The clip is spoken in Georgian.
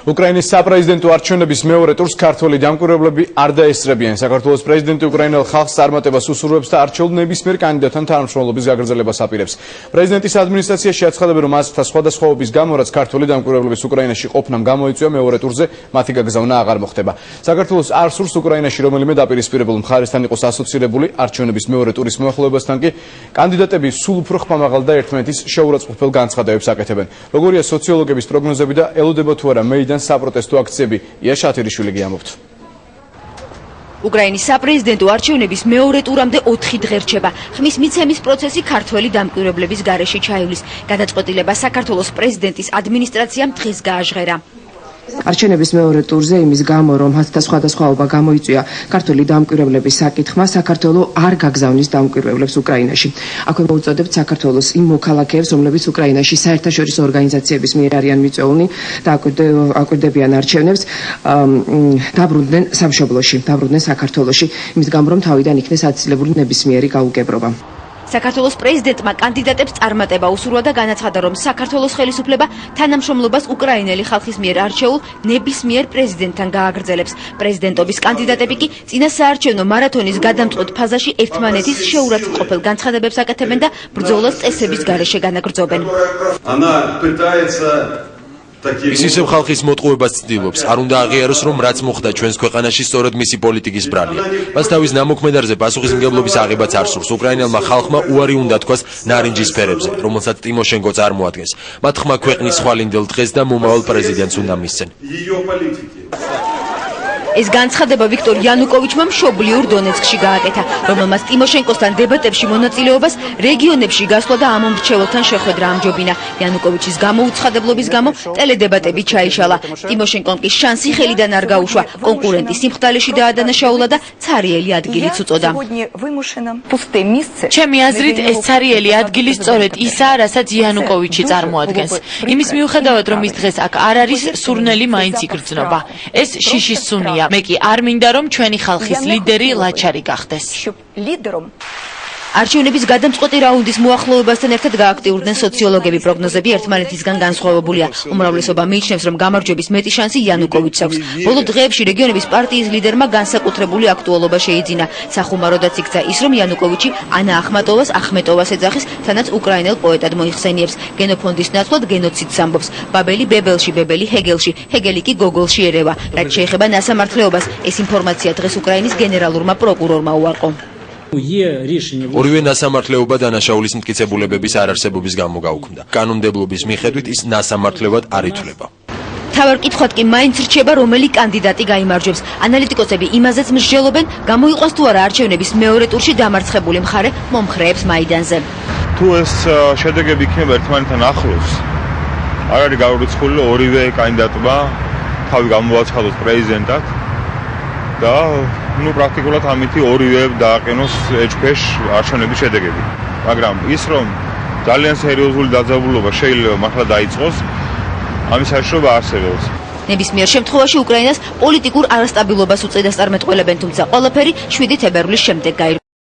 უკრაინის საპრეზიდენტო არჩევნების მეორე ტურს ქართველი დამკვირვებლები არ დაესწრებიან. საქართველოს პრეზიდენტი უკრაინელ ხალხს წარმატებას უსურვებს და არჩეულ ნებისმიერ კანდიდატთან თანამშრომლობის გაგრძელებას აპირებს. პრეზიდენტის ადმინისტრაციაში აცხადებენ, რომ ასთა სხვადასხვაობის გამო, რაც ქართველი დამკვირვებლების უკრაინაში ყოფნამ გამოიწვია, მეორე ტურზე მათი გაგზავნა აღარ მოხდება. საქართველოს არ სურს უკრაინაში რომელიმე დაპირისპირებულ მხარესთან იყოს ასოცირებული. არჩევნების მეორე ტურის მოახლოებასთან კი კანდიდატები სულ უფრო ხმამაღალ და ერთმანეთის შეურაცხმყოფელ განცხადებებს აკეთებენ. როგორია სოციოლოგების პროგნოზები და ელოდება თუ არა მეიდან საპროტესტო აქციები? ია შათირიშვილი გიამბობთ. უკრაინის საპრეზიდენტო არჩევნების მეორე ტურამდე 4 დღე რჩება. ხმის მიცემის პროცესი ქართველი დამკვირვებლების გარეშე ჩაივლის. გადაწყვეტილება საქართველოს პრეზიდენტის ადმინისტრაციამ დღეს გააჟღერა. არჩევნების მეორე ტურზე იმის გამო, რომ ასთა სხვადასხვაობა გამოიწვია ქართული დამკვირვებლების საკითხმა, საქართველოს არ გაგზავნის დამკვირვებლებს უკრაინაში. აქვე მოუწოდებთ საქართველოს იმ მოქალაქეებს, რომლებიც უკრაინაში საერთაშორისო ორგანიზაციების მიერ არიან მიწვეულნი და აკვირდებიან არჩევნებს, დაბრუნდნენ სამშობლოში, დაბრუნდნენ საქართველოში, იმის გამო, რომ თავიდან იქნეს აცილებული ნებისმიერი გაუგებრობა. საქართველოს პრეზიდენტმა კანდიდატებს წარმატება უსურვა და განაცხადა, რომ საქართველოს ხელისუფლება თანამშრომლობას უკრაინელი ხალხის მიერ არჩეულ ნებისმიერ პრეზიდენტთან გააგრძელებს. პრეზიდენტობის კანდიდატები კი წინა საარჩევნო მარათონის გადამწყვეტ ფაზაში ერთმანეთის შეურაცხმყოფელ განცხადებებს აკეთებენ და ბრძოლას წესების გარეშე განაგრძობენ. ის ისევ ხალხის მოტყუებას ცდილობს. არ უნდა აღიაროს, რომ რაც მოხდა ჩვენს ქვეყანაში სწორედ მისი პოლიტიკის ბრალია. მას თავის ნამოქმედარზე პასუხისმგებლობის აღებაც არ სურს. უკრაინელმა ხალხმა უარი უნდა თქვას ნარინჯის ფერებზე, რომელსაც ტიმოშენკო წარმოადგენს. მათ ხმა ქვეყნის ხვალინდელ დღეს და მომავალ პრეზიდენტს უნდა მისცენ. ეს განცხადება ვიქტორ იანუკოვიჩმა მშობლიურ დონეცკში გააკეთა, რომელმაც ტიმოშენკოსთან დებატებში მონაწილეობას რეგიონებში გასვლა და ამომრჩეველთან შეხვედრა ამჯობინა. იანუკოვიჩის გამოუცხადებლობის გამო ტელედებატები ჩაიშალა. ტიმოშენკომ კი შანსი ხელიდან არ გაუშვა, კონკურენტი სიმხდალეში დაადანაშაულა და ცარიელი ადგილიც უწოდა. ჩემი აზრით, ეს ცარიელი ადგილი სწორედ ისაა, რასაც იანუკოვიჩი წარმოადგენს. იმის მიუხედავად, რომ ის დღეს აქ არ არის, სურნელი მაინც იგრძნობა. ეს შიშის სუნია. მე კი არ მინდა, რომ ჩვენი ხალხის ლიდერი ლაჩარი გახდეს. არჩევნების გადამწყვეტი რაუნდის მოახლოებასთან ერთად გააქტიურდნენ სოციოლოგები. პროგნოზები ერთმანეთისგან განსხვავებულია. უმრავლესობა მიიჩნევს, რომ გამარჯვების მეტი შანსი იანუკოვიჩს აქვს. ბოლო დღეებში რეგიონების პარტიის ლიდერმა განსაკუთრებული აქტუალობა შეიძინა. სახუმაროდაც იქცა ის, რომ იანუკოვიჩი ანა ახმეტოვას ეძახის, თანაც უკრაინელ პოეტად მოიხსენიებს. გენოფონდის ნაცვლად გენოციდს ამბობს. ბაბელი ბებელში, ბებელი ჰეგელში, ჰეგელი კი გოგოლში ერევა. რაც შეეხება ნასამართლეობას, ეს ინფორმაცია დღეს უკრაინის გენერალურმა პროკურორმა უარყო. ორივე ნასამართლეობა დანაშაულის მტკიცებულებების არარსებობის გამო გაუქმდა. კანონმდებლობის მიხედვით ის ნასამართლებლად არ ითვლება. თავარ კითხვად კი მაინც რჩება, რომელი კანდიდატი გაიმარჯვებს. ანალიტიკოსები იმაზეც მსჯელობენ, გამოიყვანს თუ არა არჩევნების მეორე ტურში დამარცხებული მხარე მომხრეებს მაიდანზე. თუ ეს შედეგები იქნება ერთმანეთთან ახლოს, არ არის გაურიცხული ორივე კანდიდატმა თავი გამოაცხადოს პრეზიდენტად და პრაქტიკულად ამითი ორივე დააყენოს ეჭქვეშ არჩევნების შედეგები. მაგრამ ის, რომ ძალიან სერიოზული დაძაბულობა შეიძლება მართლა დაიწყოს, ამის საშუალება არსებობს. ნებისმიერ შემთხვევაში უკრაინას პოლიტიკურ არასტაბილობას უწევს წარმეტყველებენ, თუმცა ყველაფერი 7 თებერვლის შემდეგ გაირკვევა.